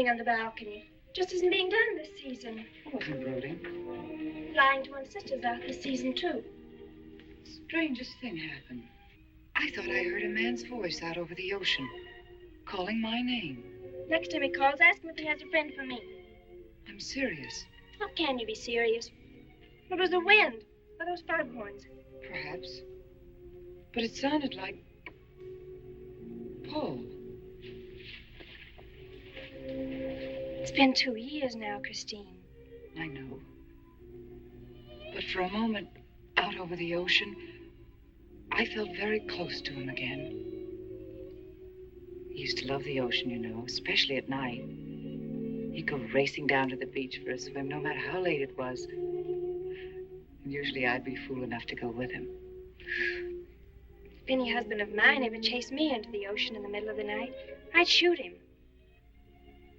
On the balcony. Just isn't being done this season. I wasn't brooding. Flying to one's sister's out this season, too. Strangest thing happened. I thought I heard a man's voice out over the ocean, calling my name. Next time he calls, ask him if he has a friend for me. I'm serious. How can you be serious? It was the wind, or those foghorns. Perhaps. But it sounded like Paul. It's been 2 years now, Christine. I know. But for a moment, out over the ocean, I felt very close to him again. He used to love the ocean, you know, especially at night. He'd go racing down to the beach for a swim, no matter how late it was. And usually I'd be fool enough to go with him. If any husband of mine ever chased me into the ocean in the middle of the night, I'd shoot him.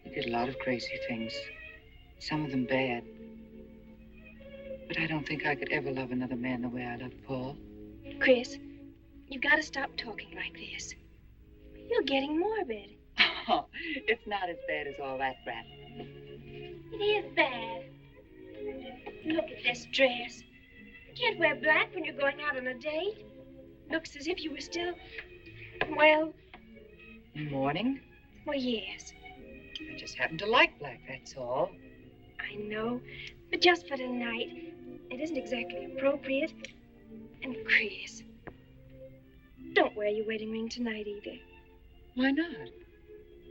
He did a lot of crazy things, some of them bad. But I don't think I could ever love another man the way I loved Paul. Chris, you've got to stop talking like this. You're getting morbid. Oh, it's not as bad as all that rap. It is bad. Look at this dress. You can't wear black when you're going out on a date. Looks as if you were still, well... Mourning? Well, yes. I just happen to like black, that's all. I know, but just for tonight, it isn't exactly appropriate. And Chris, don't wear your wedding ring tonight either. Why not?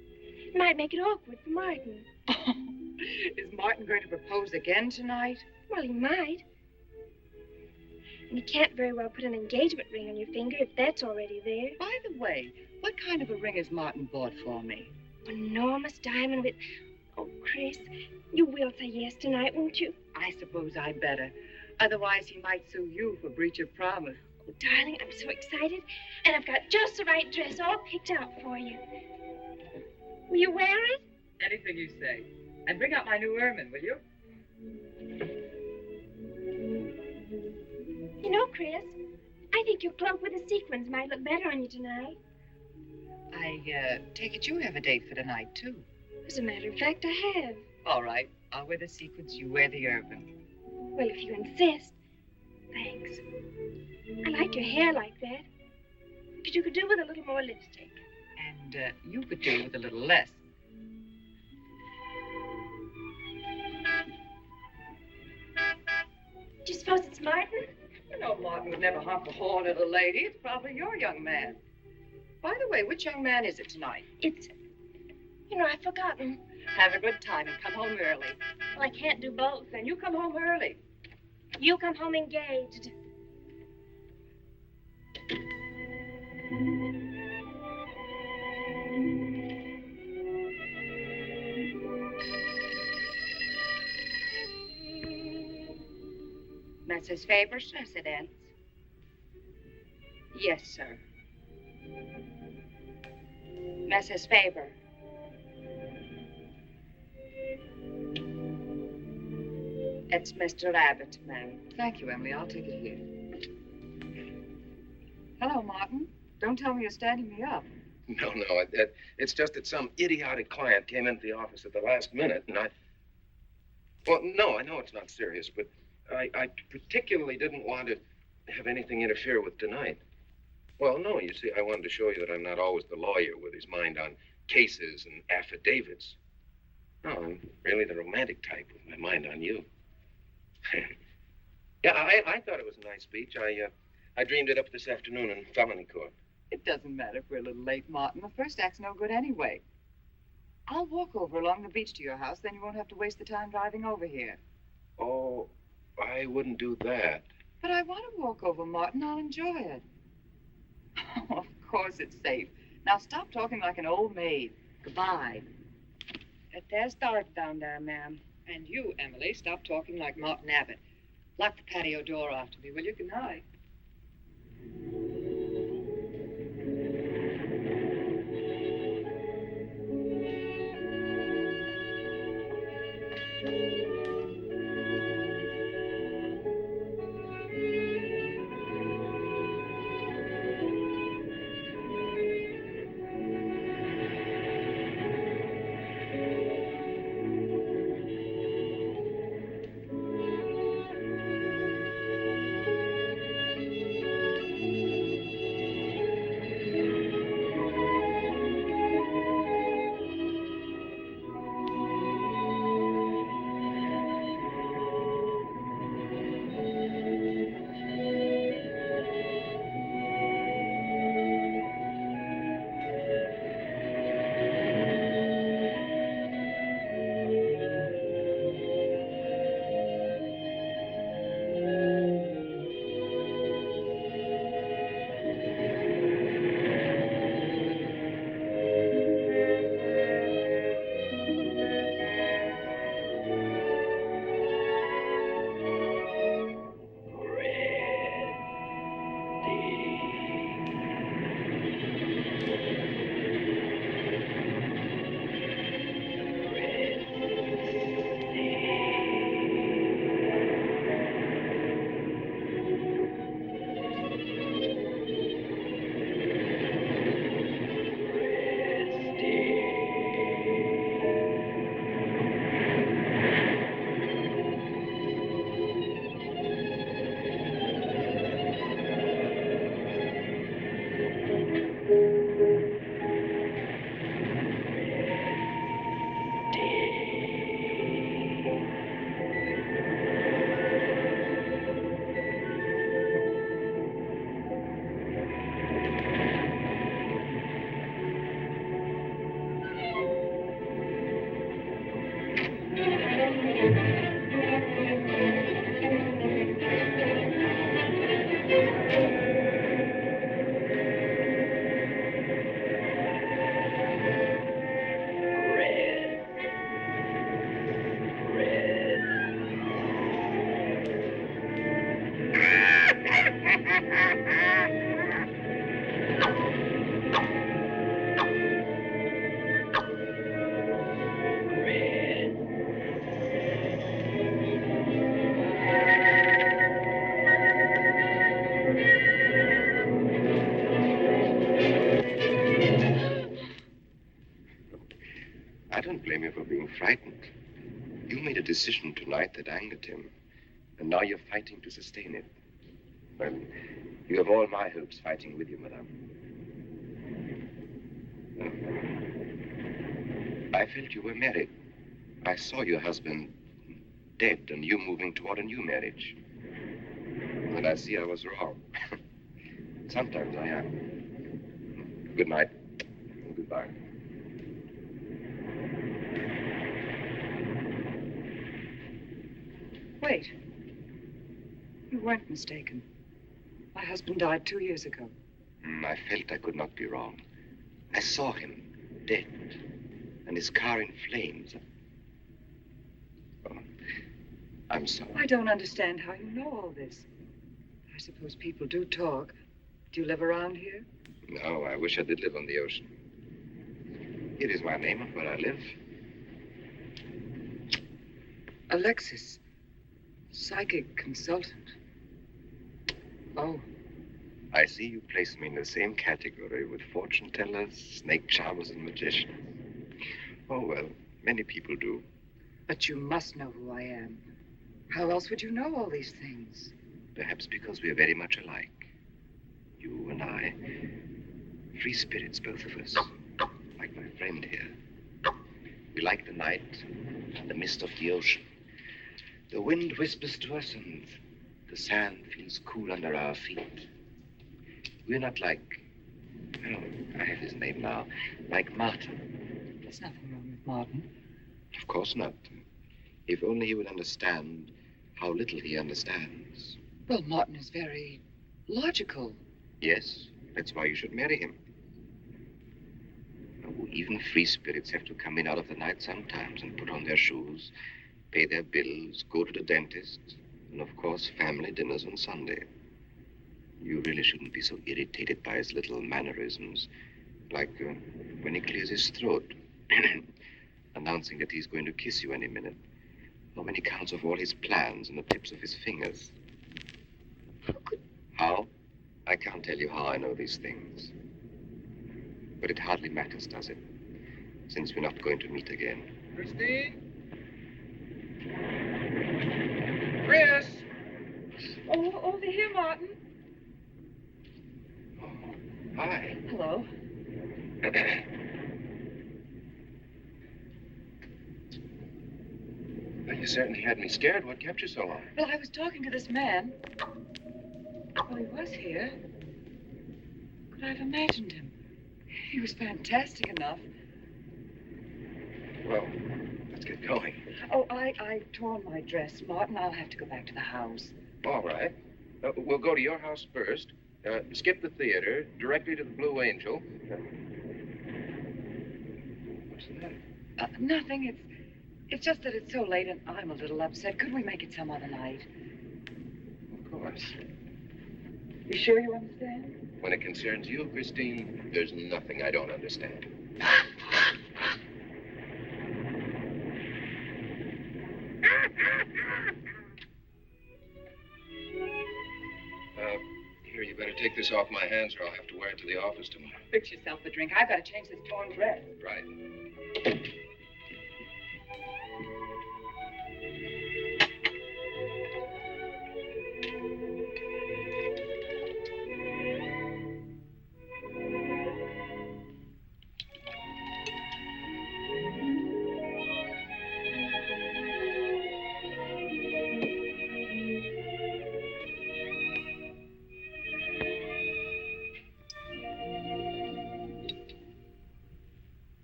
It might make it awkward for Martin. Oh, is Martin going to propose again tonight? Well, he might. And you can't very well put an engagement ring on your finger if that's already there. By the way, what kind of a ring has Martin bought for me? An enormous diamond with... Oh, Chris, you will say yes tonight, won't you? I suppose I better. Otherwise, he might sue you for breach of promise. Oh, darling, I'm so excited. And I've got just the right dress all picked out for you. Will you wear it? Anything you say. And bring out my new ermine, will you? You know, Chris, I think your cloak with the sequins might look better on you tonight. I take it you have a date for tonight, too. As a matter of fact, I have. All right. I'll wear the sequins, you wear the ermine. Well, if you insist. Thanks. I like your hair like that. But you could do with a little more lipstick. And you could do with a little less. Do you suppose it's Martin? No, Martin would never honk the horn at a lady. It's probably your young man. By the way, which young man is it tonight? It's... I've forgotten. Have a good time and come home early. Well, I can't do both. Then you come home early. You come home engaged. Mrs. Faber's residence. Yes, sir. Mrs. Faber. It's Mr. Abbott, ma'am. Thank you, Emily. I'll take it here. Hello, Martin. Don't tell me you're standing me up. No, it's just that some idiotic client came into the office at the last minute, and well, no, I know it's not serious, but I particularly didn't want to have anything interfere with tonight. Well, no, you see, I wanted to show you that I'm not always the lawyer with his mind on cases and affidavits. No, I'm really the romantic type with my mind on you. Yeah, I thought it was a nice speech. I dreamed it up this afternoon in felony court. It doesn't matter if we're a little late, Martin. The first act's no good anyway. I'll walk over along the beach to your house, then you won't have to waste the time driving over here. Oh, I wouldn't do that. But I want to walk over, Martin. I'll enjoy it. Oh, of course it's safe. Now stop talking like an old maid. Goodbye. There's Dorothy down there, ma'am. And you, Emily, stop talking like Martin Abbott. Lock the patio door after me, will you? Good night. I don't blame you for being frightened. You made a decision tonight that angered him, and now you're fighting to sustain it. Well, you have all my hopes fighting with you, madame. I felt you were married. I saw your husband dead and you moving toward a new marriage. And I see I was wrong. Sometimes I am. Good night. And goodbye. Wait. You weren't mistaken. My husband died 2 years ago. I felt I could not be wrong. I saw him, dead, and his car in flames. Oh, I'm sorry. I don't understand how you know all this. I suppose people do talk. Do you live around here? No, I wish I did live on the ocean. Here is my name of where I live. Alexis, psychic consultant. Oh. I see you place me in the same category with fortune tellers, snake charmers, and magicians. Oh, well, many people do. But you must know who I am. How else would you know all these things? Perhaps because we are very much alike. You and I. Free spirits, both of us. Like my friend here. We like the night and the mist of the ocean. The wind whispers to us and the sand feels cool under our feet. We're not like, oh, I have his name now, like Martin. There's nothing wrong with Martin. Of course not. If only he would understand how little he understands. Well, Martin is very logical. Yes, that's why you should marry him. Oh, even free spirits have to come in out of the night sometimes and put on their shoes, pay their bills, go to the dentist, and of course, family dinners on Sunday. You really shouldn't be so irritated by his little mannerisms, like when he clears his throat, announcing that he's going to kiss you any minute, or when he counts off all his plans on the tips of his fingers. How? I can't tell you how I know these things. But it hardly matters, does it? Since we're not going to meet again. Christine? Chris! Oh, over here, Martin. Oh, hi. Hello. Well, you certainly had me scared. What kept you so long? Well, I was talking to this man. Well, he was here. Could I have imagined him? He was fantastic enough. Well, let's get going. Oh, I torn my dress, Martin. I'll have to go back to the house. All right. We'll go to your house first. Skip the theater, directly to the Blue Angel. What's the matter? Nothing. It's just that it's so late and I'm a little upset. Could we make it some other night? Of course. You sure you understand? When it concerns you, Christine, there's nothing I don't understand. Here, you better take this off my hands or I'll have to wear it to the office tomorrow. Fix yourself a drink. I've got to change this torn dress. Right.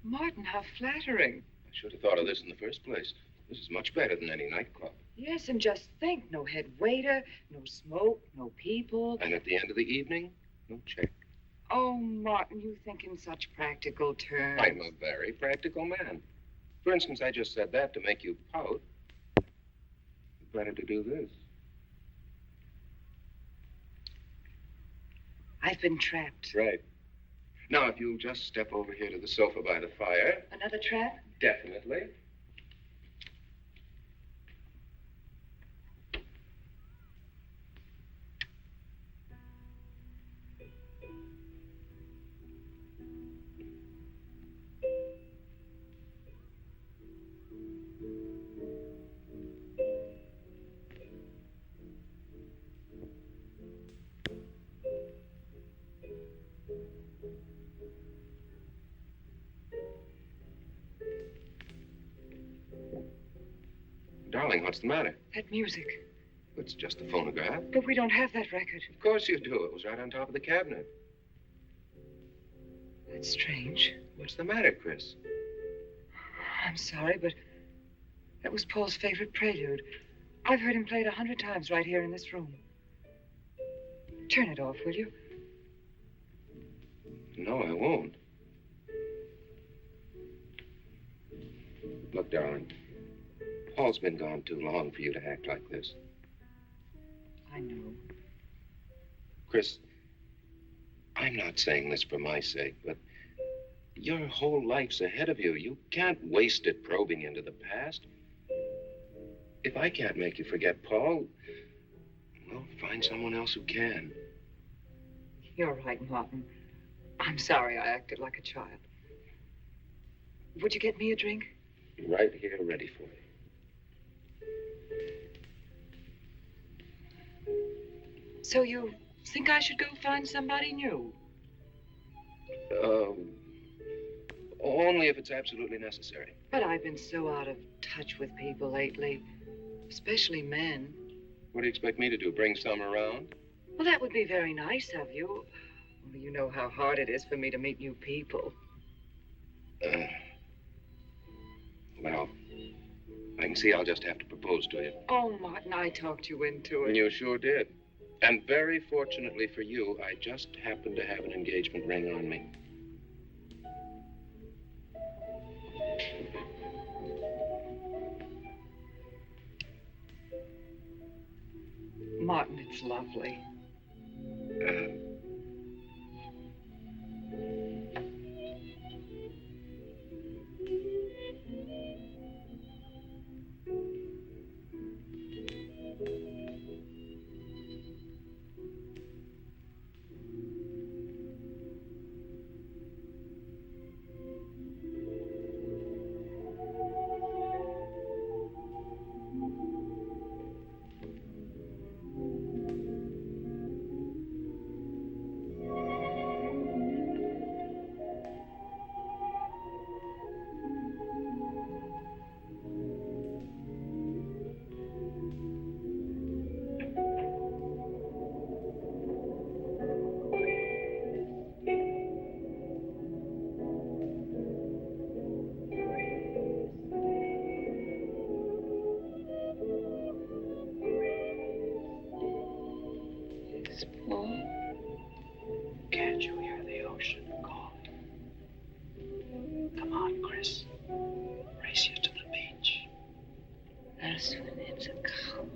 Martin, how flattering. I should have thought of this in the first place. This is much better than any nightclub. Yes, and just think, no head waiter, no smoke, no people. And at the end of the evening, no check. Oh, Martin, you think in such practical terms. I'm a very practical man. For instance, I just said that to make you pout. Better to do this. I've been trapped. Right. Now, if you'll just step over here to the sofa by the fire. Another trap? Definitely. Darling, what's the matter? That music. But It's just a phonograph. But we don't have that record. Of course you do. It was right on top of the cabinet. That's strange. What's the matter, Chris? I'm sorry, but that was Paul's favorite prelude. I've heard him play it 100 times right here in this room. Turn it off, will you? No, I won't. Look, darling, Paul's been gone too long for you to act like this. I know. Chris, I'm not saying this for my sake, but your whole life's ahead of you. You can't waste it probing into the past. If I can't make you forget Paul, well, find someone else who can. You're right, Martin. I'm sorry I acted like a child. Would you get me a drink? Right here, ready for you. So you think I should go find somebody new? Only if it's absolutely necessary. But I've been so out of touch with people lately, especially men. What do you expect me to do, bring some around? Well, that would be very nice of you. Only you know how hard it is for me to meet new people. Well, I can see I'll just have to propose to you. Oh, Martin, I talked you into it. You sure did. And very fortunately for you, I just happened to have an engagement ring on me. Martin, it's lovely. Can't you hear the ocean calling? Come on, Chris. Race you to the beach. That's when it's a coward.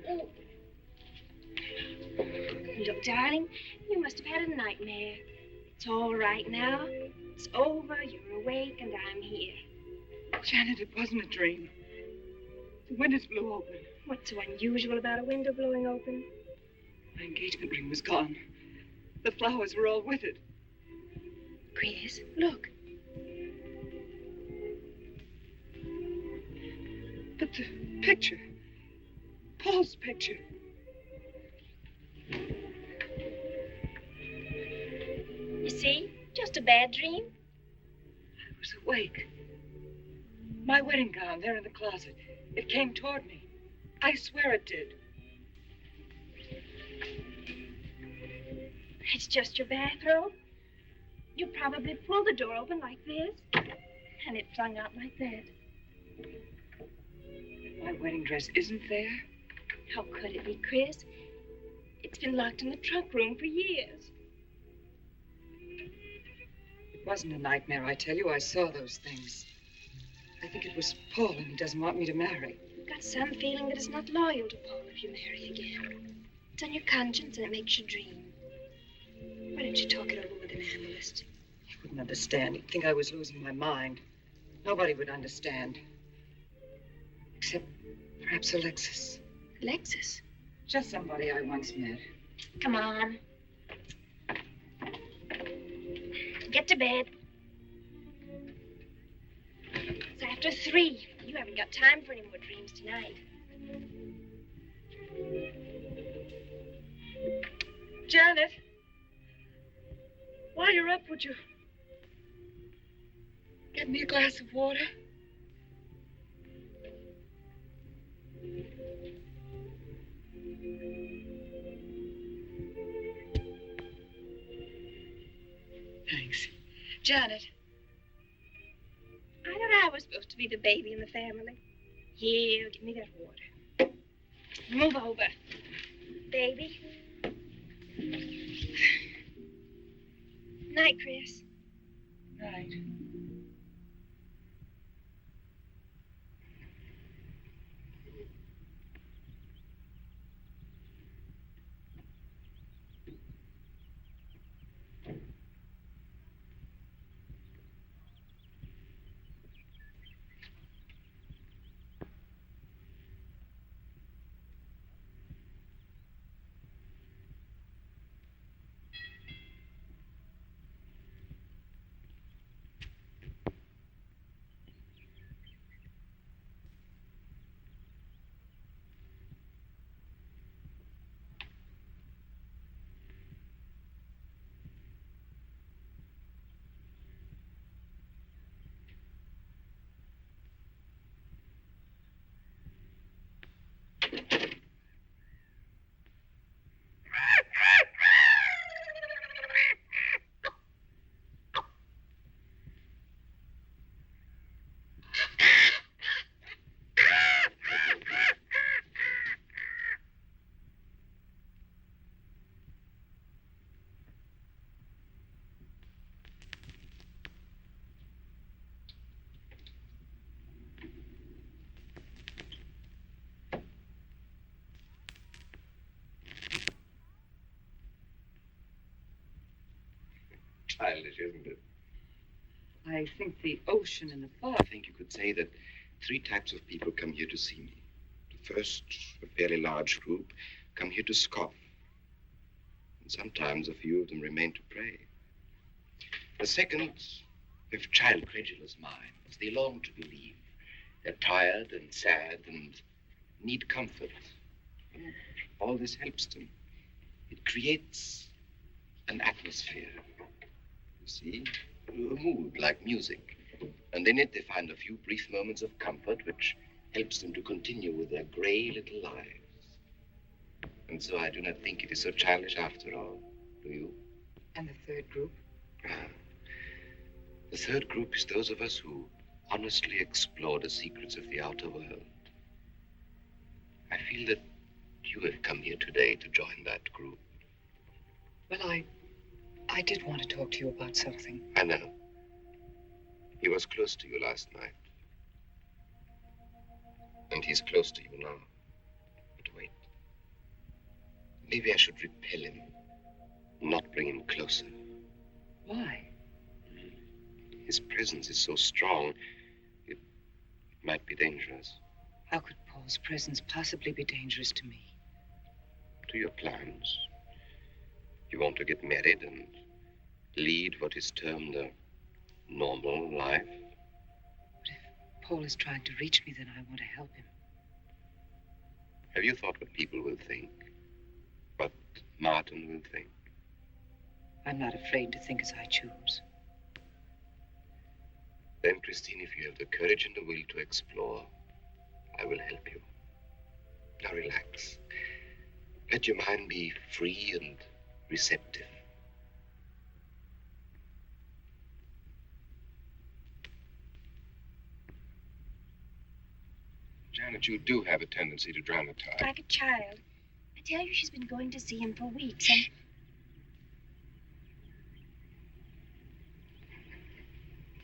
Oh. Look, darling, you must have had a nightmare. It's all right now. It's over, you're awake, and I'm here. Janet, it wasn't a dream. The windows blew open. What's so unusual about a window blowing open? My engagement ring was gone. The flowers were all with it. Chris, look. But the picture, Paul's picture. You see? Just a bad dream. I was awake. My wedding gown there in the closet. It came toward me. I swear it did. It's just your bathrobe. You probably pulled the door open like this, and it flung out like that. My wedding dress isn't there. How could it be, Chris? It's been locked in the trunk room for years. It wasn't a nightmare, I tell you. I saw those things. I think it was Paul, and he doesn't want me to marry. You've got some feeling that it's not loyal to Paul if you marry again. It's on your conscience, and it makes you dream. Why don't you talk it over with an analyst? He wouldn't understand. He'd think I was losing my mind. Nobody would understand. Except perhaps Alexis. Alexis? Just somebody I once met. Come on. Get to bed. It's after 3. You haven't got time for any more dreams tonight. Janet, while you're up, would you get me a glass of water? Thanks. Janet. I thought I was supposed to be the baby in the family. Here, give me that water. Move over. Baby. Night, Chris. Night. Childish, isn't it? I think the ocean and the fog. I think you could say that 3 types of people come here to see me. The first, a fairly large group, come here to scoff. And sometimes a few of them remain to pray. The second have child credulous minds. They long to believe. They're tired and sad and need comfort. All this helps them. It creates an atmosphere. You see, a mood like music. And in it they find a few brief moments of comfort which helps them to continue with their gray little lives. And so I do not think it is so childish after all. Do you? And the third group? The third group is those of us who honestly explore the secrets of the outer world. I feel that you have come here today to join that group. Well, I did want to talk to you about something. I know. He was close to you last night. And he's close to you now. But wait. Maybe I should repel him, not bring him closer. Why? His presence is so strong, it might be dangerous. How could Paul's presence possibly be dangerous to me? To your plans. You want to get married and lead what is termed a normal life. But if Paul is trying to reach me, then I want to help him. Have you thought what people will think? What Martin will think? I'm not afraid to think as I choose. Then, Christine, if you have the courage and the will to explore, I will help you. Now relax. Let your mind be free and receptive. Janet, you do have a tendency to dramatize. Like a child. I tell you, she's been going to see him for weeks, and...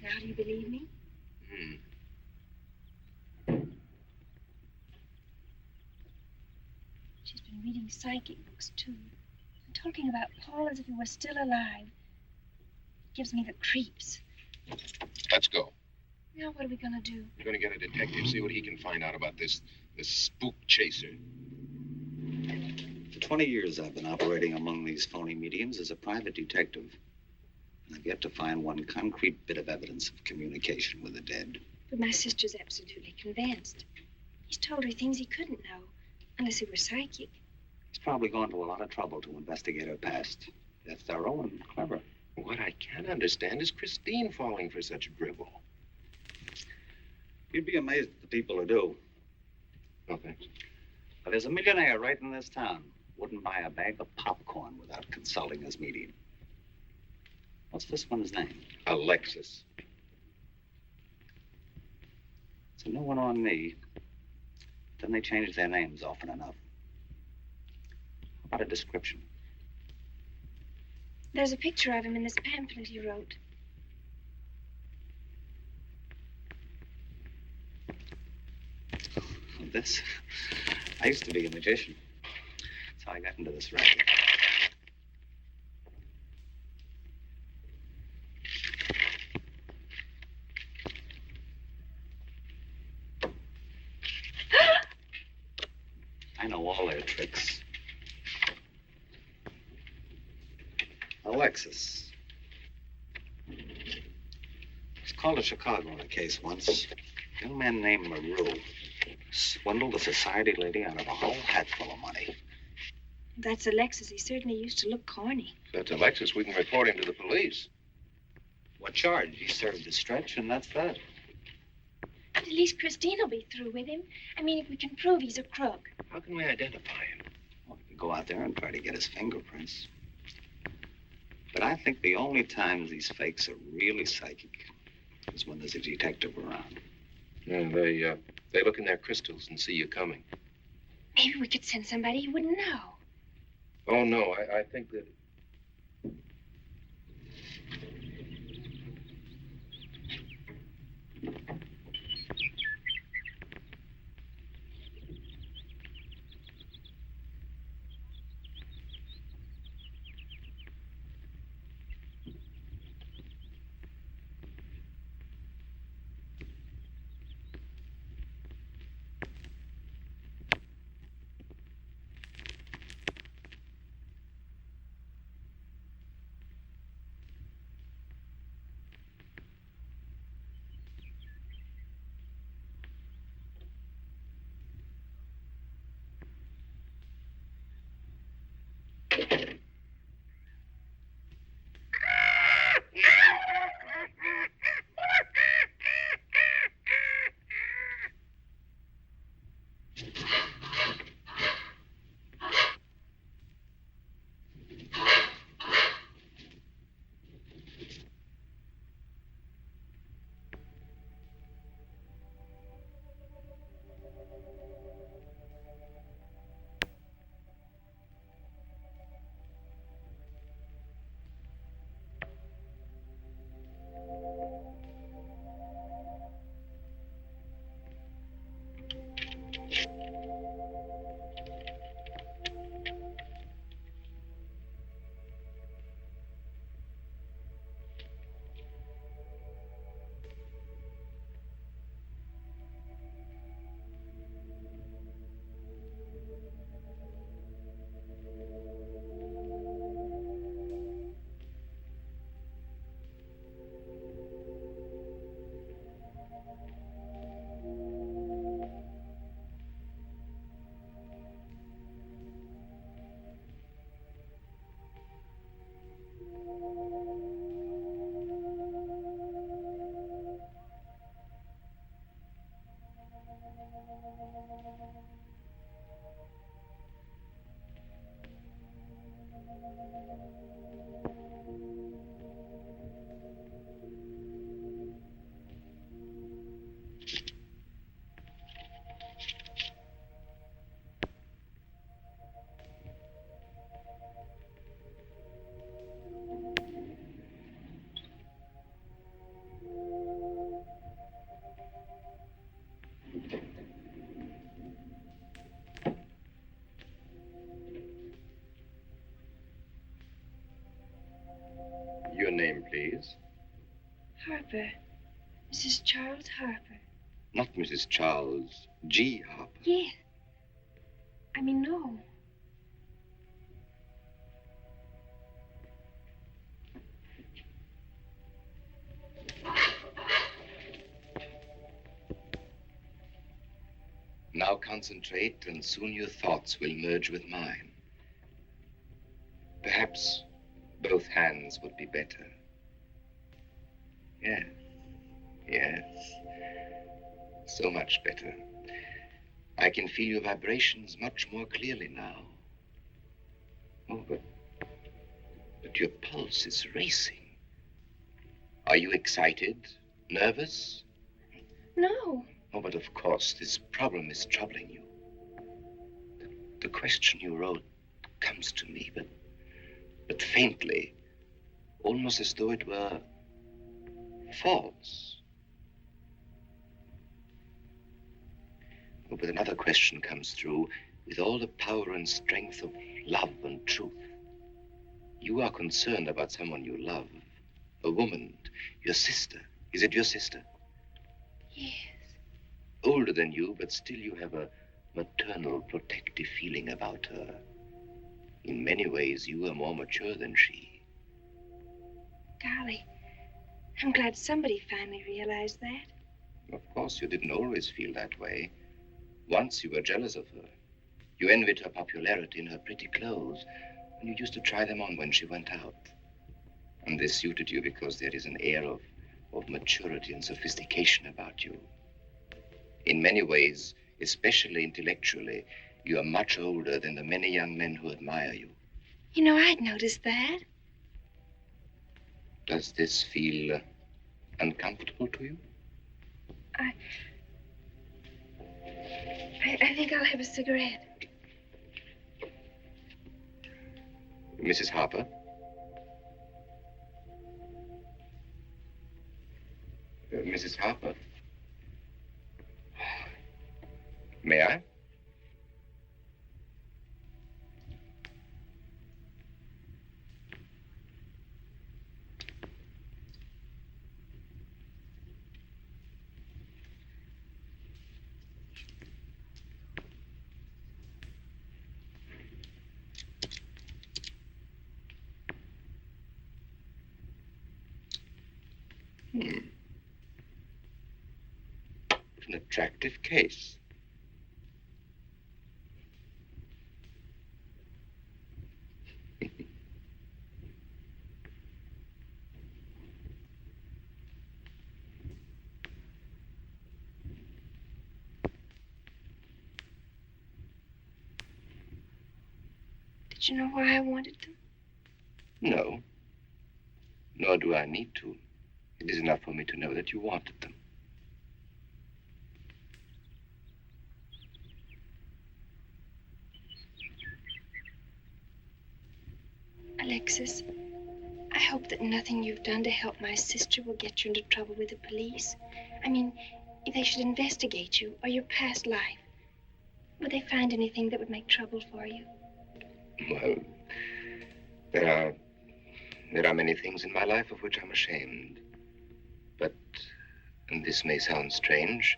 Now, do you believe me? She's been reading psychic books, too. And talking about Paul as if he were still alive. It gives me the creeps. Let's go. Now, what are we going to do? We're going to get a detective, see what he can find out about this spook chaser. For 20 years, I've been operating among these phony mediums as a private detective. And I've yet to find one concrete bit of evidence of communication with the dead. But my sister's absolutely convinced. He's told her things he couldn't know, unless he were psychic. He's probably gone to a lot of trouble to investigate her past. They're thorough and clever. What I can't understand is Christine falling for such dribble. You'd be amazed at the people who do. No, thanks. But there's a millionaire right in this town. Wouldn't buy a bag of popcorn without consulting his medium. What's this one's name? Alexis. It's a new one on me. Then they change their names often enough. How about a description? There's a picture of him in this pamphlet he wrote. This? I used to be a magician. That's how I got into this racket. I know all their tricks. Alexis. Was called to Chicago on a case once. A young man named LaRue swindled a society lady out of a whole hatful of money. That's Alexis. He certainly used to look corny. If that's Alexis, we can report him to the police. What charge? He served his stretch, and that's that. But at least Christine will be through with him. I mean, if we can prove he's a crook. How can we identify him? Well, we could go out there and try to get his fingerprints. But I think the only times these fakes are really psychic is when there's a detective around. Yeah, they look in their crystals and see you coming. Maybe we could send somebody who wouldn't know. Oh, no, I think that... Yes? Harper. Mrs. Charles Harper. Not Mrs. Charles G. Harper. Yes. I mean, no. Now concentrate, and soon your thoughts will merge with mine. Perhaps both hands would be better. Yes, yes. So much better. I can feel your vibrations much more clearly now. Oh, but your pulse is racing. Are you excited? Nervous? No. Oh, but of course, this problem is troubling you. The question you wrote comes to me, but faintly, almost as though it were false. Oh, but another question comes through with all the power and strength of love and truth. You are concerned about someone you love, a woman, your sister. Is it your sister? Yes. Older than you, but still you have a maternal, protective feeling about her. In many ways, you are more mature than she. Golly, I'm glad somebody finally realized that. Of course, you didn't always feel that way. Once you were jealous of her. You envied her popularity in her pretty clothes, and you used to try them on when she went out. And this suited you because there is an air of maturity and sophistication about you. In many ways, especially intellectually, you are much older than the many young men who admire you. You know, I'd noticed that. Does this feel uncomfortable to you? I think I'll have a cigarette. Mrs. Harper? Mrs. Harper? May I? An attractive case. Did you know why I wanted them? No. Nor do I need to. It is enough for me to know that you wanted them. Alexis, I hope that nothing you've done to help my sister will get you into trouble with the police. I mean, if they should investigate you or your past life, would they find anything that would make trouble for you? Well, there are many things in my life of which I'm ashamed. But, and this may sound strange,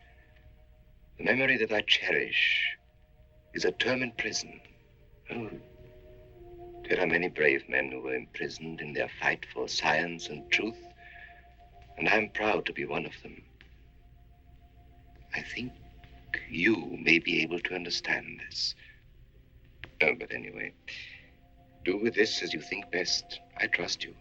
the memory that I cherish is a term in prison. Oh, there are many brave men who were imprisoned in their fight for science and truth, and I'm proud to be one of them. I think you may be able to understand this. Oh, but anyway, do with this as you think best. I trust you.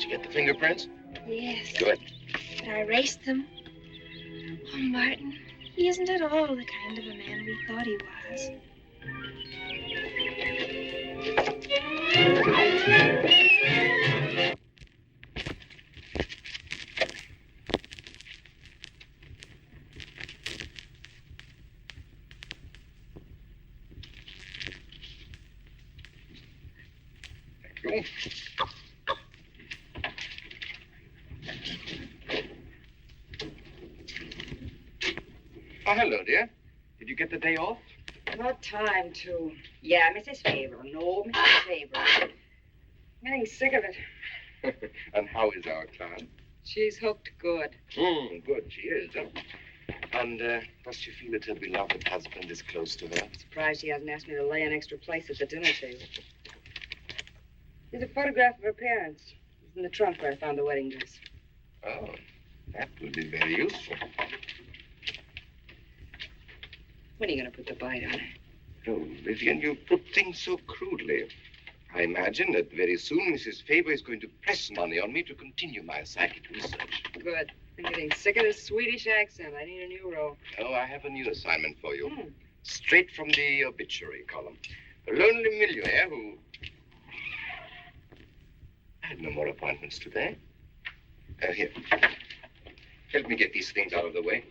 Did you get the fingerprints? Yes. Good. But I erased them. Oh, Martin, he isn't at all the kind of a man we thought he was. Thank you. Oh, hello, dear. Did you get the day off? What time to? Yeah, Mrs. Faber. No, Mrs. Faber. I'm getting sick of it. And how is our clown? She's hooked good. Good, she is. And does she feel that her beloved husband is close to her? Surprised she hasn't asked me to lay an extra place at the dinner table. There's a photograph of her parents. It's in the trunk where I found the wedding dress. Oh, that would be very useful. When are you going to put the bite on her? Oh, Vivian, you put things so crudely. I imagine that very soon Mrs. Faber is going to press money on me to continue my psychic research. Good. I'm getting sick of this Swedish accent. I need a new role. Oh, I have a new assignment for you. Straight from the obituary column. A lonely millionaire who... I had no more appointments today. Here. Help me get these things out of the way.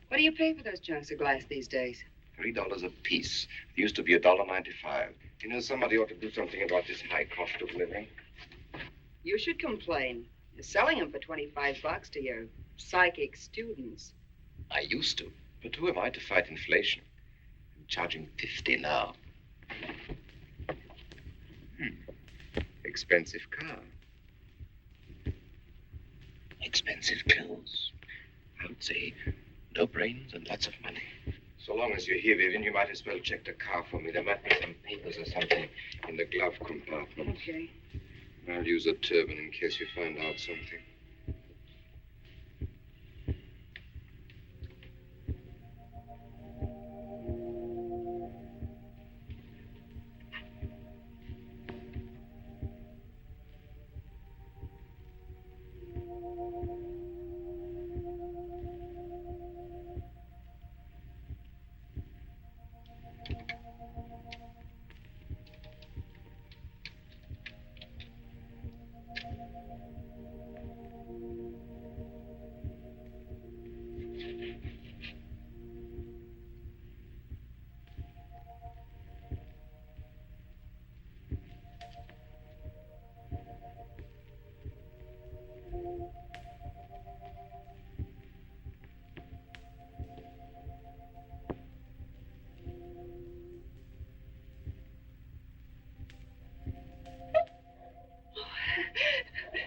What do you pay for those junks of glass these days? $3 a piece. It used to be $1.95. You know, somebody ought to do something about this high cost of living. You should complain. You're selling them for $25 to your psychic students. I used to. But who am I to fight inflation? I'm charging $50 now. Expensive car. Expensive clothes. I would say no brains and lots of money. So long as you're here, Vivian, you might as well check the car for me. There might be some papers or something in the glove compartment. Okay. I'll use a turban in case you find out something.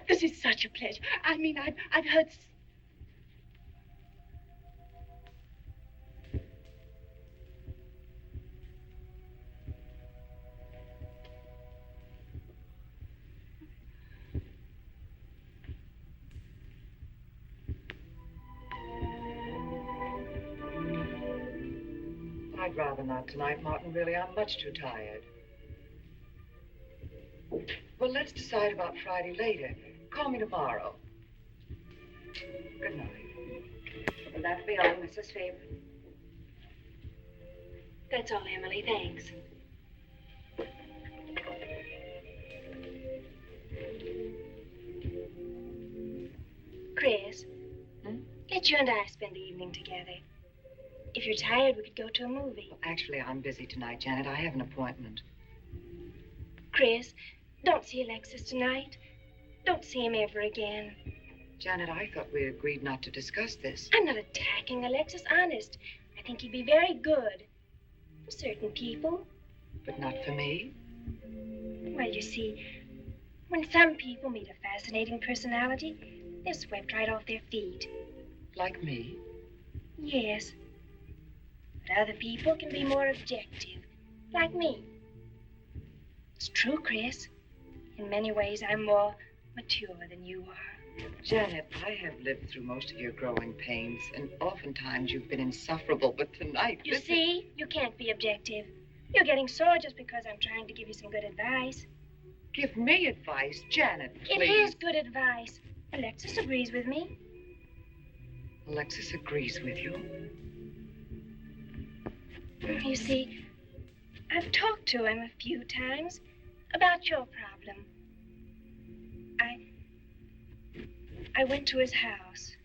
This is such a pleasure. I mean, I've heard... I'd rather not tonight, Martin, really. I'm much too tired. Well, let's decide about Friday later. Call me tomorrow. Good night. Will that be all, Mrs. Faber? That's all, Emily. Thanks. Chris, let you and I spend the evening together. If you're tired, we could go to a movie. Well, actually, I'm busy tonight, Janet. I have an appointment. Chris, don't see Alexis tonight. Don't see him ever again. Janet, I thought we agreed not to discuss this. I'm not attacking Alexis, honest. I think he'd be very good for certain people. But not for me? Well, you see, when some people meet a fascinating personality, they're swept right off their feet. Like me? Yes. But other people can be more objective, like me. It's true, Chris. In many ways, I'm more mature than you are. Janet, I have lived through most of your growing pains, and oftentimes you've been insufferable, but tonight... You see, you can't be objective. You're getting sore just because I'm trying to give you some good advice. Give me advice, Janet, It please. is good advice. Alexis agrees with me. Alexis agrees with you. You see, I've talked to him a few times about your problem. I went to his house.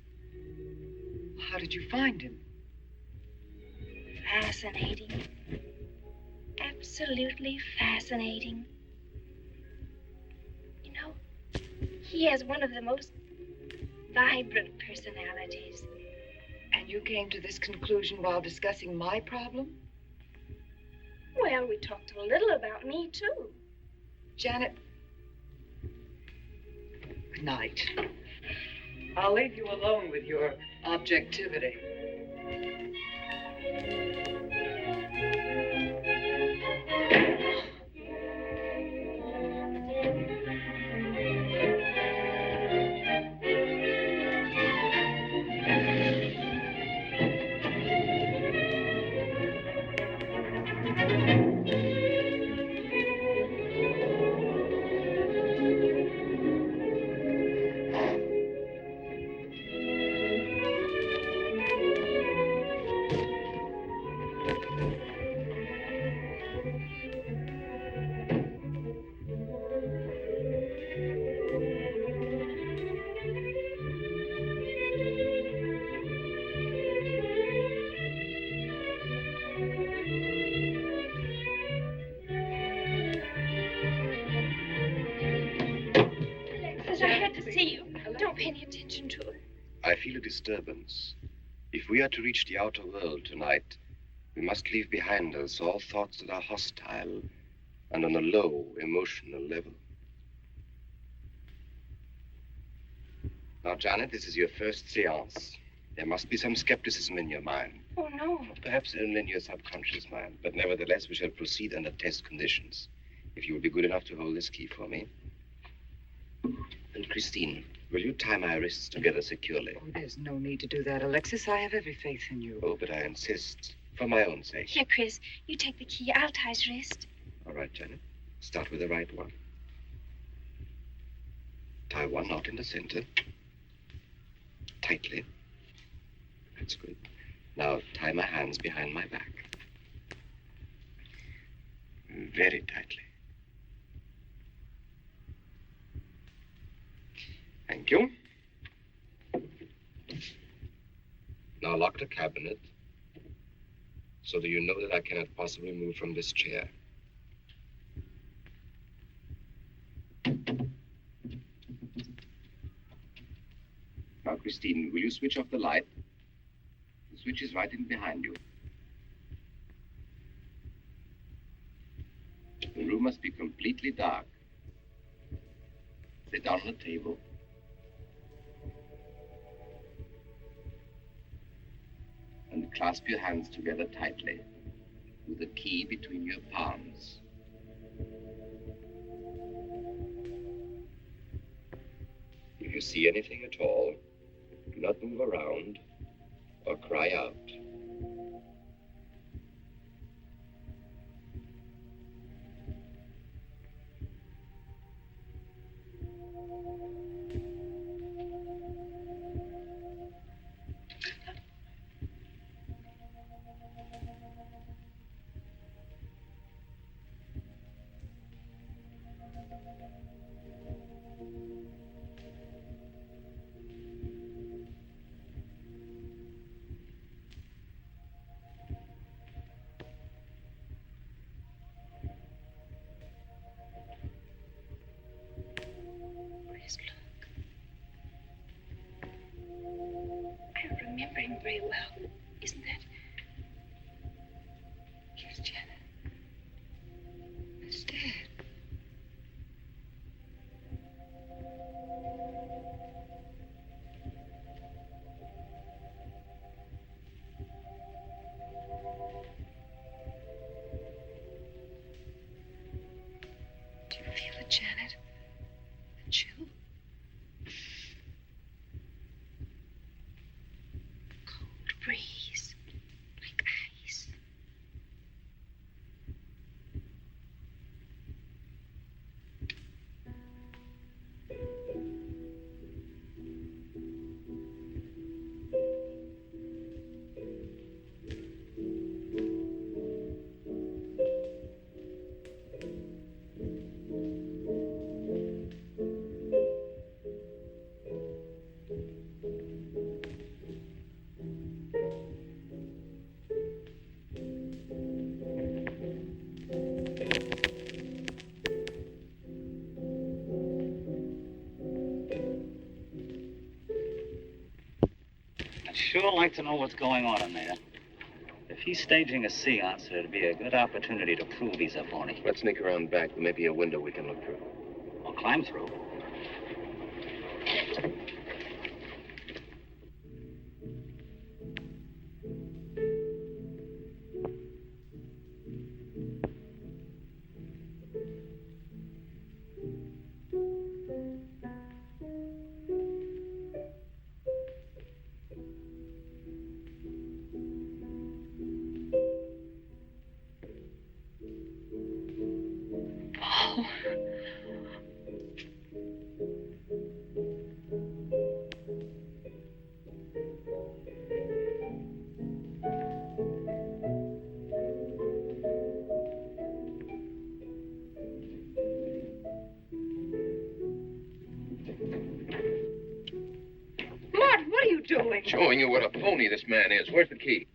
How did you find him? Fascinating. Absolutely fascinating. You know, he has one of the most vibrant personalities. And you came to this conclusion while discussing my problem? Well, we talked a little about me, too. Janet, good night. I'll leave you alone with your objectivity. Alexis, I had to see you. Don't pay any attention to it. I feel a disturbance. If we are to reach the outer world tonight, we must leave behind us all thoughts that are hostile and on a low emotional level. Now, Janet, this is your first seance. There must be some skepticism in your mind. Oh, no. Perhaps only in your subconscious mind, but nevertheless, we shall proceed under test conditions. If you will be good enough to hold this key for me. And Christine, will you tie my wrists together securely? Oh, there's no need to do that, Alexis. I have every faith in you. Oh, but I insist, for my own sake. Here, Chris, you take the key. I'll tie his wrist. All right, Janet. Start with the right one. Tie one knot in the center. Tightly. That's good. Now tie my hands behind my back. Very tightly. Thank you. Now lock the cabinet so that you know that I cannot possibly move from this chair. Now, Christine, will you switch off the light? The switch is right in behind you. The room must be completely dark. Sit down on the table. And clasp your hands together tightly, with the key between your palms. If you see anything at all, do not move around or cry out. Chris, look. I remember him very well. Isn't that? Yes, Janet. It's Dad. Do you feel it, Janet? The chill? Cold breeze. sure like to know what's going on in there. If he's staging a seance, it'd be a good opportunity to prove he's a phony. Let's sneak around back. There may be a window we can look through. Or climb through. Martin, what are you doing? Showing you what a phony this man is. Where's the key?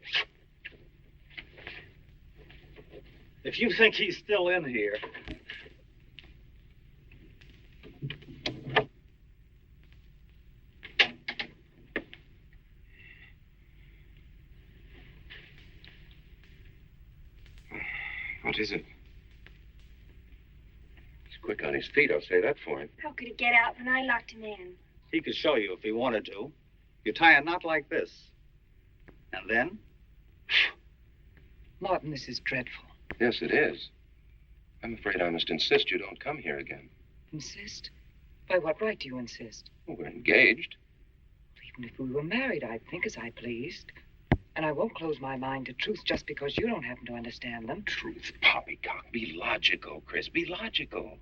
If you think he's still in here... What is it? He's quick on his feet, I'll say that for him. How could he get out when I locked him in? He could show you if he wanted to. You tie a knot like this. And then? Martin, this is dreadful. Yes, it is. I'm afraid I must insist you don't come here again. Insist? By what right do you insist? Well, we're engaged. Even if we were married, I'd think as I pleased. And I won't close my mind to truth just because you don't happen to understand them. Truth, poppycock. Be logical, Chris. Be logical.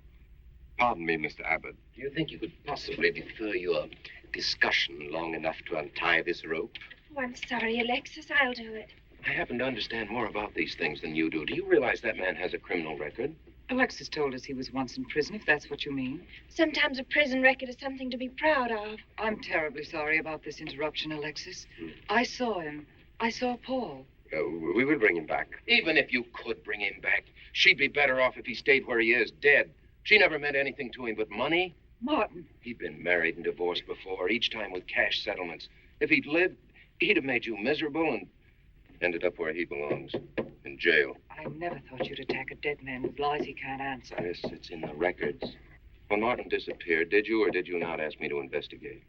Pardon me, Mr. Abbott. Do you think you could possibly defer your discussion long enough to untie this rope? Oh, I'm sorry, Alexis. I'll do it. I happen to understand more about these things than you do. Do you realize that man has a criminal record? Alexis told us he was once in prison, if that's what you mean. Sometimes a prison record is something to be proud of. I'm terribly sorry about this interruption, Alexis. I saw him. I saw Paul. We will bring him back. Even if you could bring him back, she'd be better off if he stayed where he is, dead. She never meant anything to him but money. Martin. He'd been married and divorced before, each time with cash settlements. If he'd lived, he'd have made you miserable and ended up where he belongs, in jail. I never thought you'd attack a dead man with lies he can't answer. Yes, it's in the records. When Martin disappeared, did you or did you not ask me to investigate?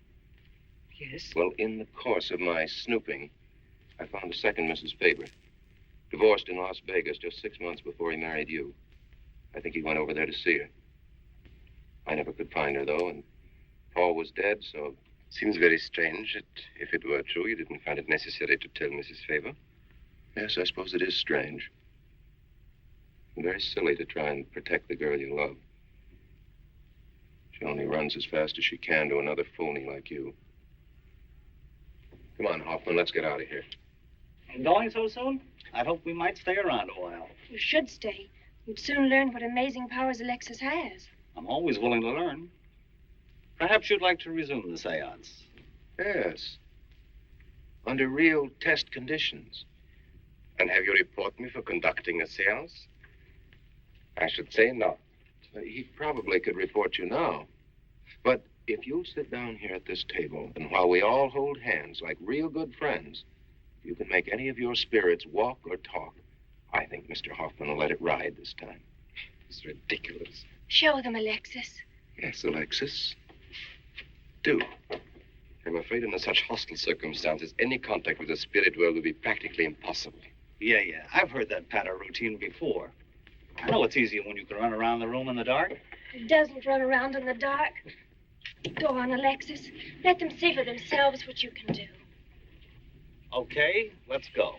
Yes. Well, in the course of my snooping, I found a second Mrs. Faber, divorced in Las Vegas just 6 months before he married you. I think he went over there to see her. I never could find her, though, and Paul was dead, so... Seems very strange that if it were true, you didn't find it necessary to tell Mrs. Faber. Yes, I suppose it is strange. And very silly to try and protect the girl you love. She only runs as fast as she can to another phony like you. Come on, Hoffman, let's get out of here. And going so soon? I'd hope we might stay around a while. You should stay. You'd soon learn what amazing powers Alexis has. I'm always willing to learn. Perhaps you'd like to resume the seance. Yes. Under real test conditions. And have you report me for conducting a seance? I should say not. He probably could report you now. But if you'll sit down here at this table, and while we all hold hands like real good friends, if you can make any of your spirits walk or talk, I think Mr. Hoffman will let it ride this time. It's ridiculous. Show them, Alexis. Yes, Alexis. Do. I'm afraid under such hostile circumstances, any contact with the spirit world will be practically impossible. Yeah. I've heard that patter routine before. I know it's easier when you can run around the room in the dark. It doesn't run around in the dark. Go on, Alexis. Let them see for themselves what you can do. Okay, let's go.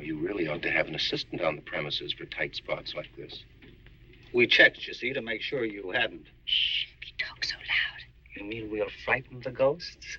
You really ought to have an assistant on the premises for tight spots like this. We checked, you see, to make sure you hadn't. Shh, he talks so loud. You mean we'll frighten the ghosts?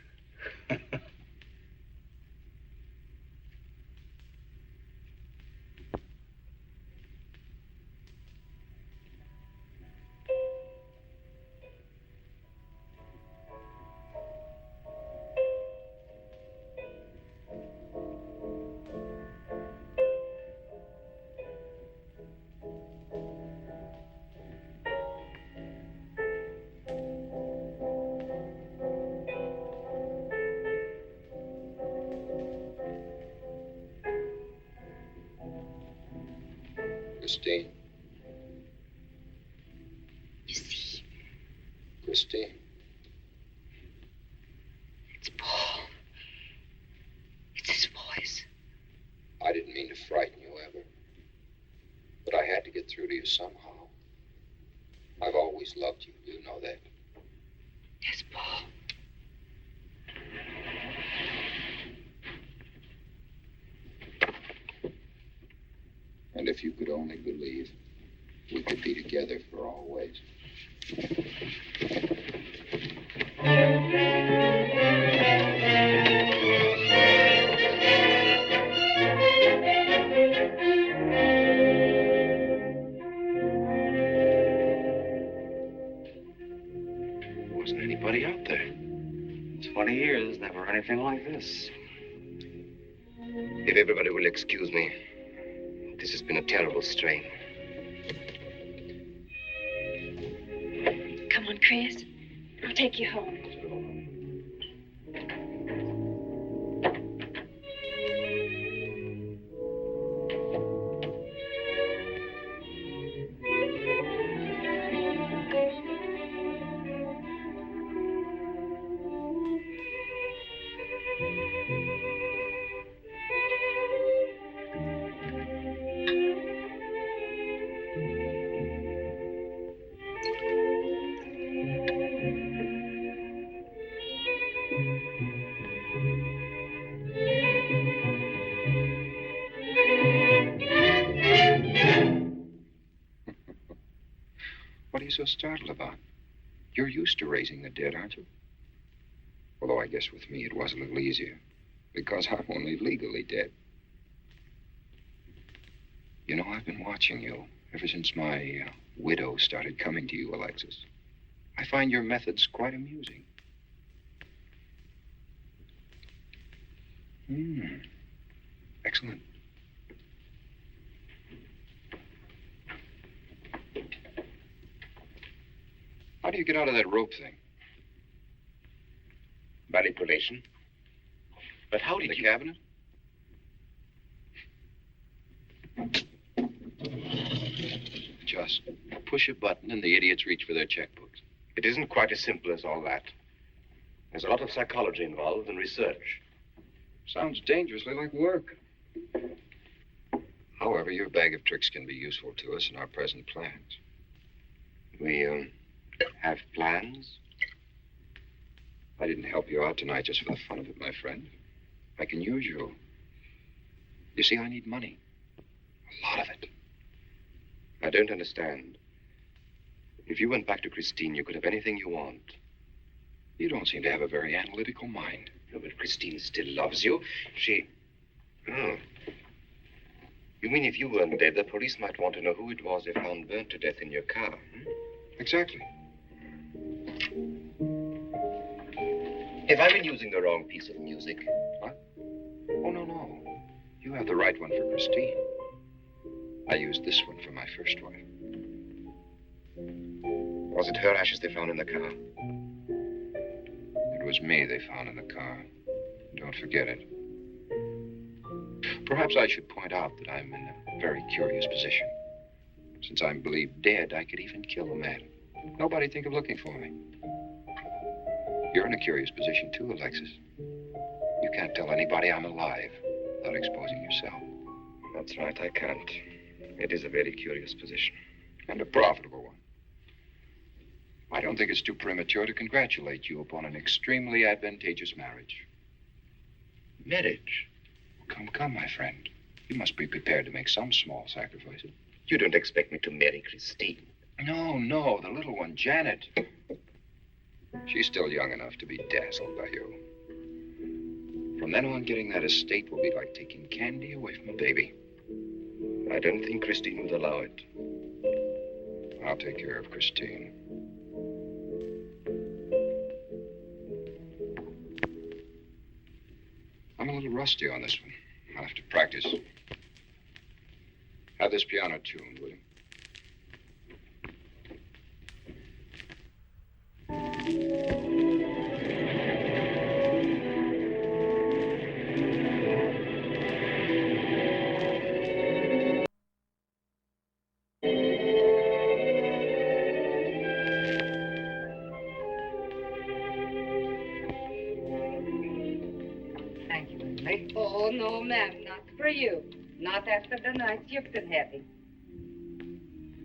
Christine. You see, Christine. it's Paul. It's his voice. I didn't mean to frighten you ever. But I had to get through to you somehow. I've always loved you. You know that. Yes, Paul. And if you could only believe, we could be together for always. Wasn't anybody out there. 20 years, never anything like this. If everybody will excuse me, this has been a terrible strain. Come on, Chris. I'll take you home. What are you so startled about? You're used to raising the dead, aren't you? Although I guess with me it was a little easier, because I'm only legally dead. You know, I've been watching you ever since my widow started coming to you, Alexis. I find your methods quite amusing. Excellent. How do you get out of that rope thing? Manipulation. But how did The you... cabinet? Just push a button and the idiots reach for their checkbooks. It isn't quite as simple as all that. There's a lot of psychology involved and research. Sounds dangerously like work. However, your bag of tricks can be useful to us in our present plans. We, have plans? I didn't help you out tonight just for the fun of it, my friend. I can use you. You see, I need money. A lot of it. I don't understand. If you went back to Christine, you could have anything you want. You don't seem to have a very analytical mind. No, but Christine still loves you. She... Oh. You mean if you weren't dead, the police might want to know who it was they found burnt to death in your car? Exactly. Have I been using the wrong piece of music? What? Oh, no. You have the right one for Christine. I used this one for my first wife. Was it her ashes they found in the car? It was me they found in the car. Don't forget it. Perhaps I should point out that I'm in a very curious position. Since I'm believed dead, I could even kill a man. Nobody'd think of looking for me. You're in a curious position, too, Alexis. You can't tell anybody I'm alive without exposing yourself. That's right, I can't. It is a very curious position. And a profitable one. I don't think it's too premature to congratulate you upon an extremely advantageous marriage. Marriage? Come, my friend. You must be prepared to make some small sacrifices. You don't expect me to marry Christine? No, the little one, Janet. She's still young enough to be dazzled by you. From then on, getting that estate will be like taking candy away from a baby. I don't think Christine would allow it. I'll take care of Christine. I'm a little rusty on this one. I'll have to practice. Have this piano tuned, will you? Oh, no, ma'am, not for you. Not after the night you've been having.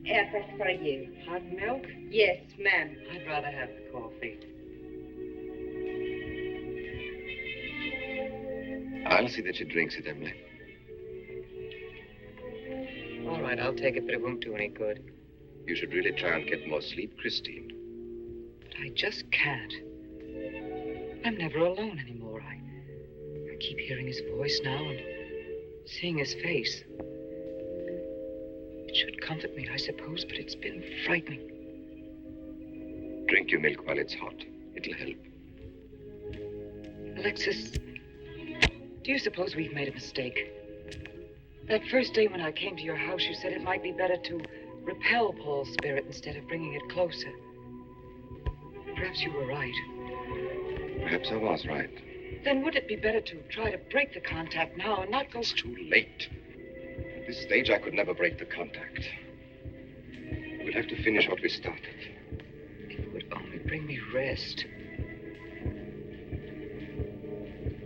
And that's for you. Hot milk? Yes, ma'am. I'd rather have the coffee. I'll see that she drinks it, Emily. All right, I'll take it, but it won't do any good. You should really try and get more sleep, Christine. But I just can't. I'm never alone anymore. I keep hearing his voice now and seeing his face. It should comfort me, I suppose, but it's been frightening. Drink your milk while it's hot. It'll help. Alexis, do you suppose we've made a mistake? That first day when I came to your house, you said it might be better to repel Paul's spirit instead of bringing it closer. Perhaps you were right. Perhaps I was right. Then would it be better to try to break the contact now and not go... It's too late. At this stage, I could never break the contact. We'll have to finish what we started. If it would only bring me rest.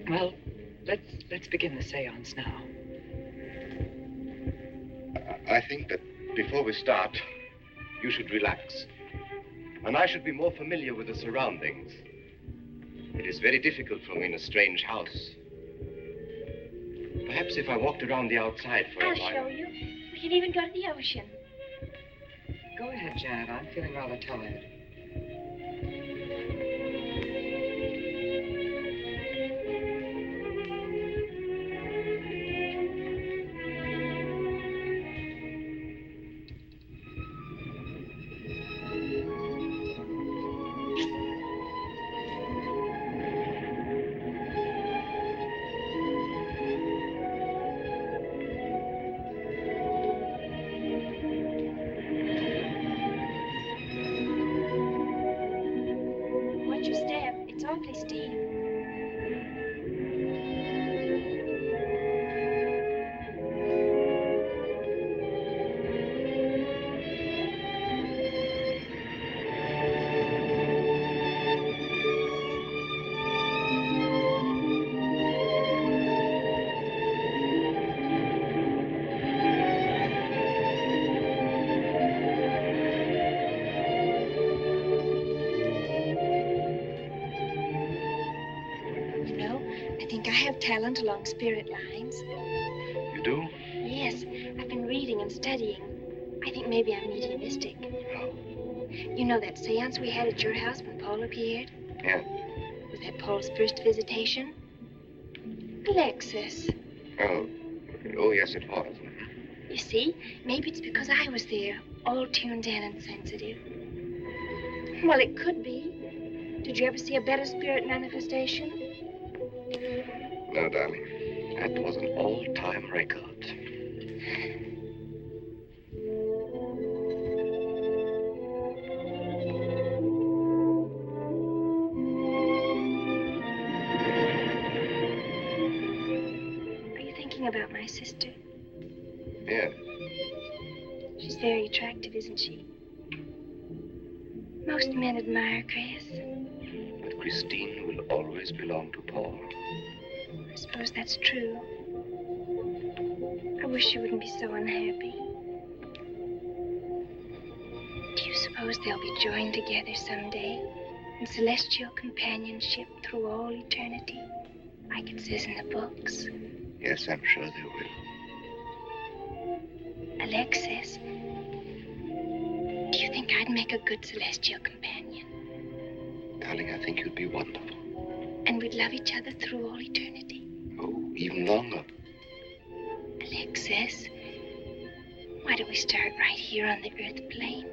Well, let's begin the seance now. I think that before we start, you should relax. And I should be more familiar with the surroundings. It is very difficult for me in a strange house. Perhaps if I walked around the outside for a while... I'll show you. We can even go to the ocean. Go ahead, Janet. I'm feeling rather tired. Watch your step. It's awfully steep. You know, I think I have talent along spirit lines. You do? Yes, I've been reading and studying. I think maybe I'm mediumistic. Oh. You know that seance we had at your house when Paul appeared? Yeah. Was that Paul's first visitation? Alexis. Oh, yes, it was. You see, maybe it's because I was there, all tuned in and sensitive. Well, it could be. Did you ever see a better spirit manifestation? No, darling. That was an all-time record. Are you thinking about my sister? Yeah. She's very attractive, isn't she? Most men admire Chris. But Christine will always belong to Paul. I suppose that's true. I wish you wouldn't be so unhappy. Do you suppose they'll be joined together someday in celestial companionship through all eternity, like it says in the books? Yes, I'm sure they will. Alexis, do you think I'd make a good celestial companion? Darling, I think you'd be wonderful. And we'd love each other through all eternity? Oh, even longer. Alexis, why don't we start right here on the earth plane?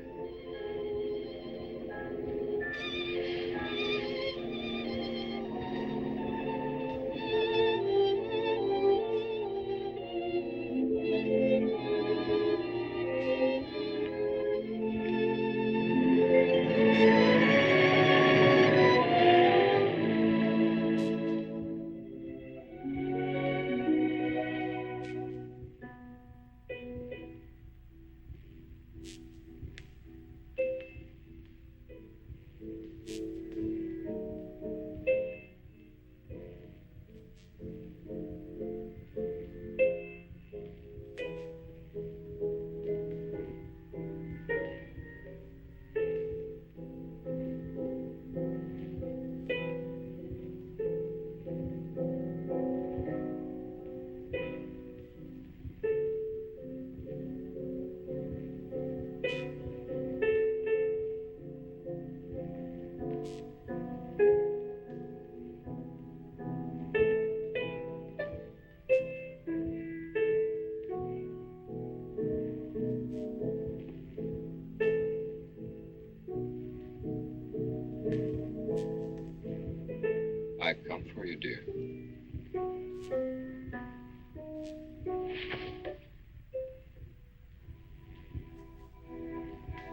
for you, dear.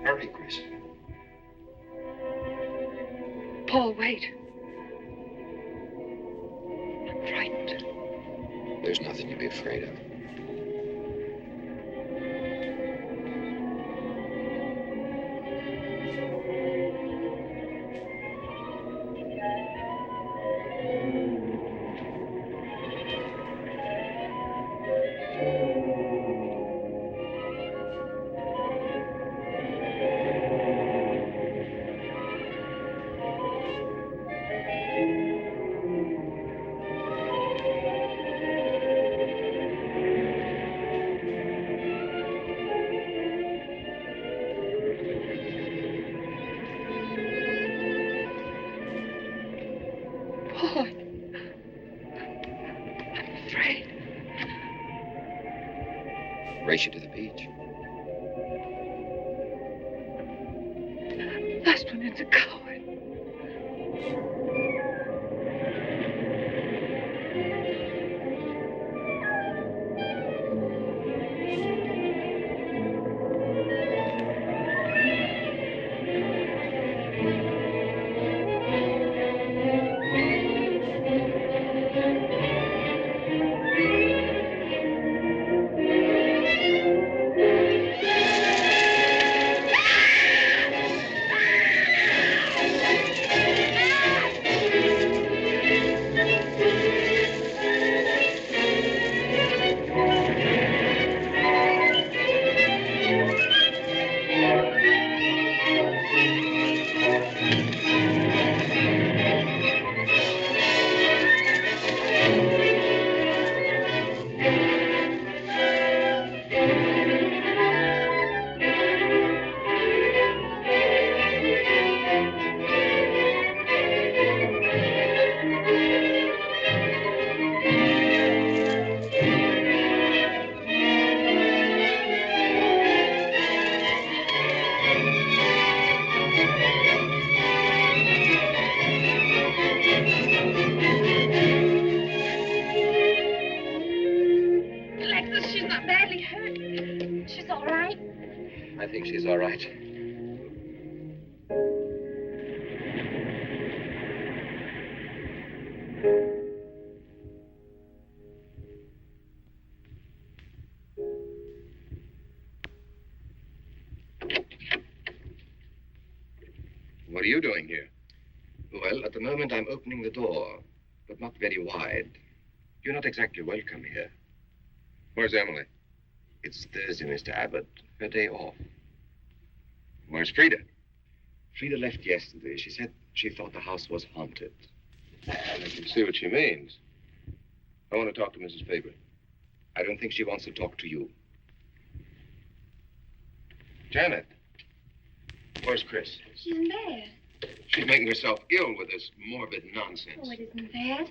Hurry, Chris. Paul, wait. I'm frightened. There's nothing to be afraid of. Race you to the beach. Last one is a coward. I think she's all right. What are you doing here? Well, at the moment I'm opening the door, but not very wide. You're not exactly welcome here. Where's Emily? It's Thursday, Mr. Abbott. Her day off. Where's Frida? Frida left yesterday. She said she thought the house was haunted. I can see what she means. I want to talk to Mrs. Faber. I don't think she wants to talk to you. Janet. Where's Chris? She's in bed. She's making herself ill with this morbid nonsense. Oh, it isn't that.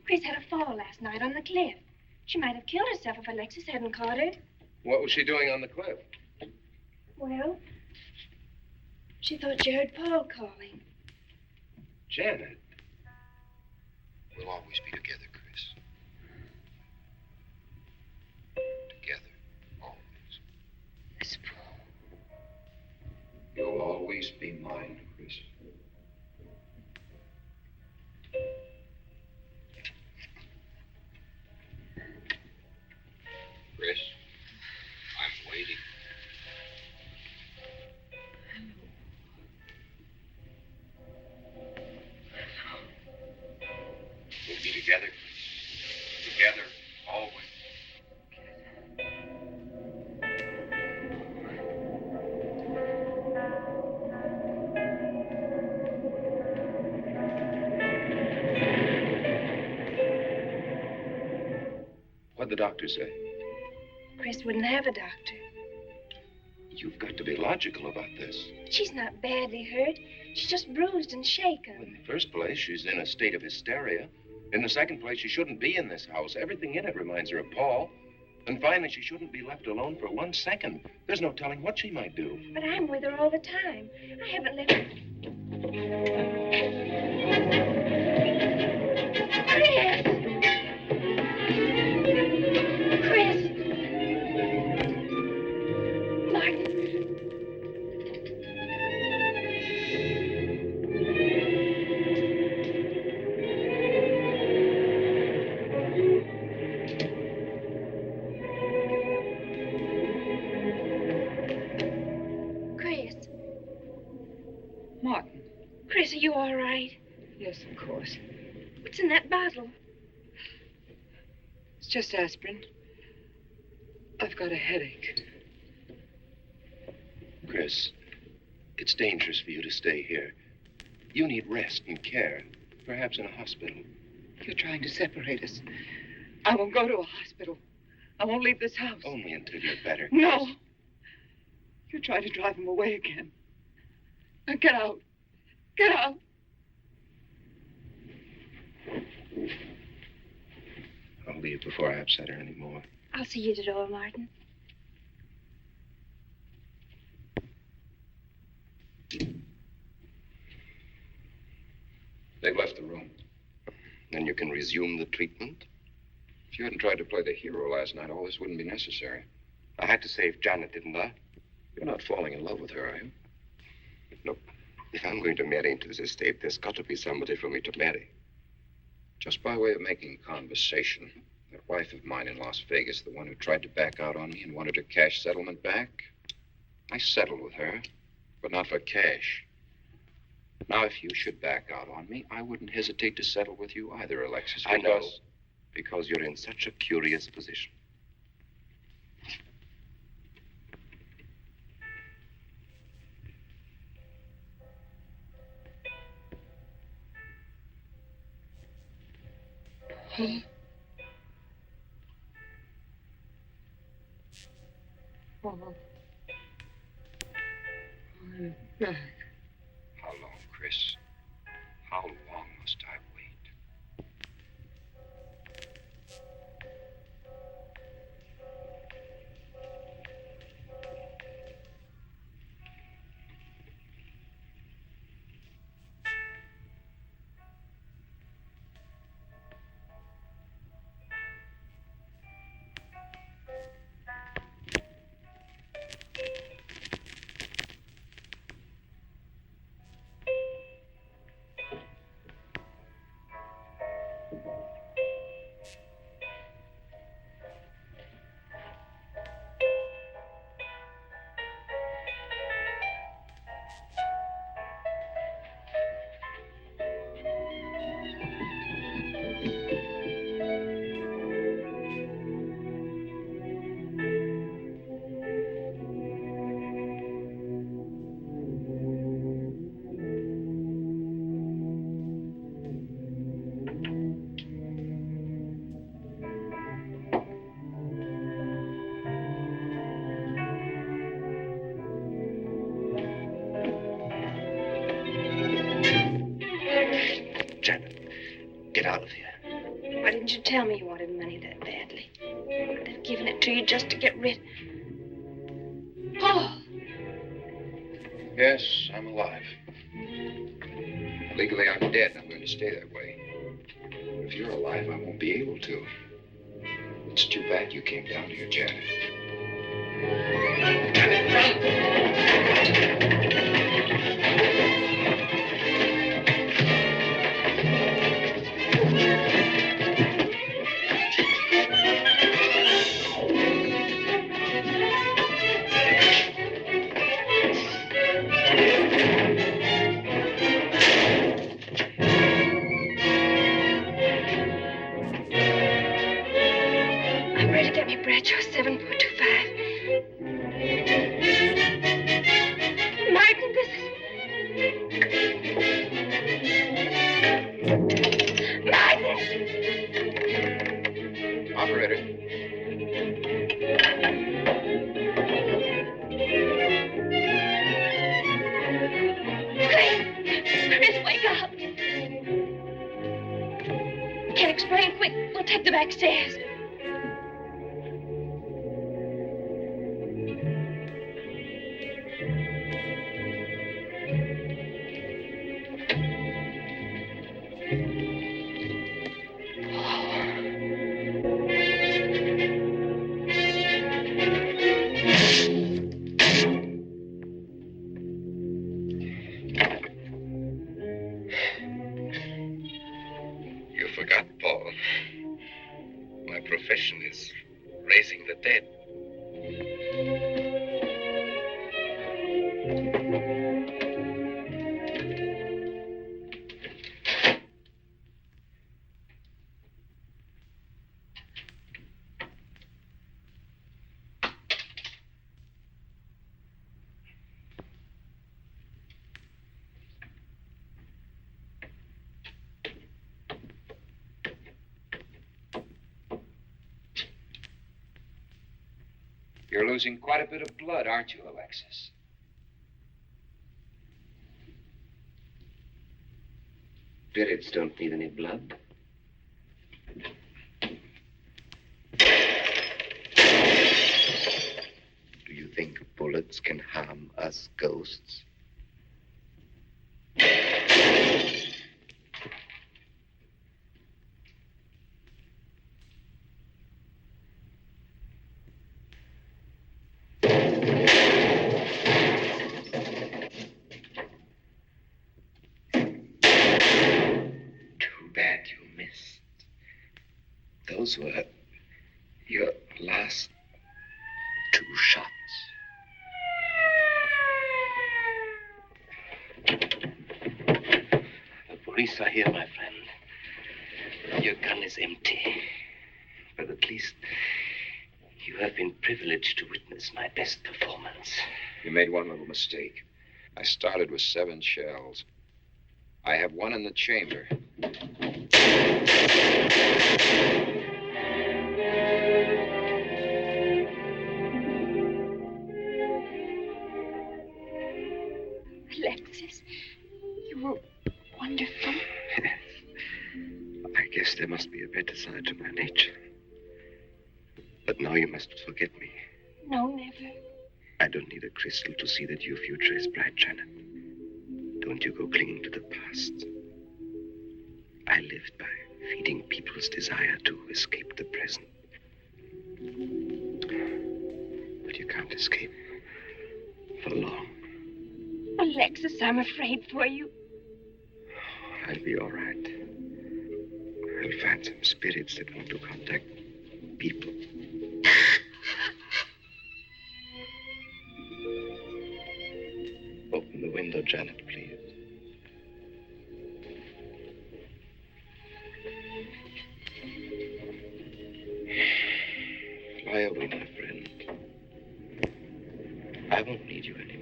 Chris had a fall last night on the cliff. She might have killed herself if Alexis hadn't caught her. What was she doing on the cliff? Well, she thought she heard Paul calling. Janet. We'll always be together, Chris. Together. Always. Miss Paul. You'll always be mine, Chris. Chris, I'm waiting. We'll be together. Together, always. What'd the doctor say? Chris wouldn't have a doctor. You've got to be logical about this. She's not badly hurt. She's just bruised and shaken. In the first place, she's in a state of hysteria. In the second place, she shouldn't be in this house. Everything in it reminds her of Paul. And finally, she shouldn't be left alone for 1 second. There's no telling what she might do. But I'm with her all the time. I haven't left her. Chris, are you all right? Yes, of course. What's in that bottle? It's just aspirin. I've got a headache. Chris, it's dangerous for you to stay here. You need rest and care, perhaps in a hospital. You're trying to separate us. I won't go to a hospital. I won't leave this house. Only until you're better. No. You're trying to drive him away again. Now get out. Get out. I'll leave before I upset her anymore. I'll see you to the door, Martin. They've left the room. Then you can resume the treatment. If you hadn't tried to play the hero last night, all this wouldn't be necessary. I had to save Janet, didn't I? You're not falling in love with her, are you? Look, if I'm going to marry into this estate, there's got to be somebody for me to marry. Just by way of making conversation, that wife of mine in Las Vegas, the one who tried to back out on me and wanted her cash settlement back, I settled with her, but not for cash. Now, if you should back out on me, I wouldn't hesitate to settle with you either, Alexis. I know, because you're in such a curious position. Oh. I'm back. How long, Chris? How long must I wait? Get out of here. Why didn't you tell me you wanted money that badly? I'd have given it to you just to get rid. Paul! Yes, I'm alive. Legally, I'm dead, and I'm going to stay that way. But if you're alive, I won't be able to. It's too bad you came down here, Janet. Janet, run! Bradshaw 7.25. Martin, this is... Martin! Operator. Chris, wake up. Can't explain. Quick, we'll take the back stairs. Is raising the dead. You're losing quite a bit of blood, aren't you, Alexis? Spirits don't need any blood. Do you think bullets can harm us ghosts? Those were your last 2 shots. The police are here, my friend. Your gun is empty. But at least you have been privileged to witness my best performance. You made one little mistake. I started with 7 shells. I have 1 in the chamber. Alexis, you were wonderful. I guess there must be a better side to my nature. But now you must forget me. No, never. I don't need a crystal to see that your future is bright, Janet. Don't you go clinging to the past. I lived by feeding people's desire to escape the present. But you can't escape for long. Alexis, I'm afraid for you. I'll be all right. I'll find some spirits that want to contact people. Open the window, Janet, please. Fly away, my friend. I won't need you anymore.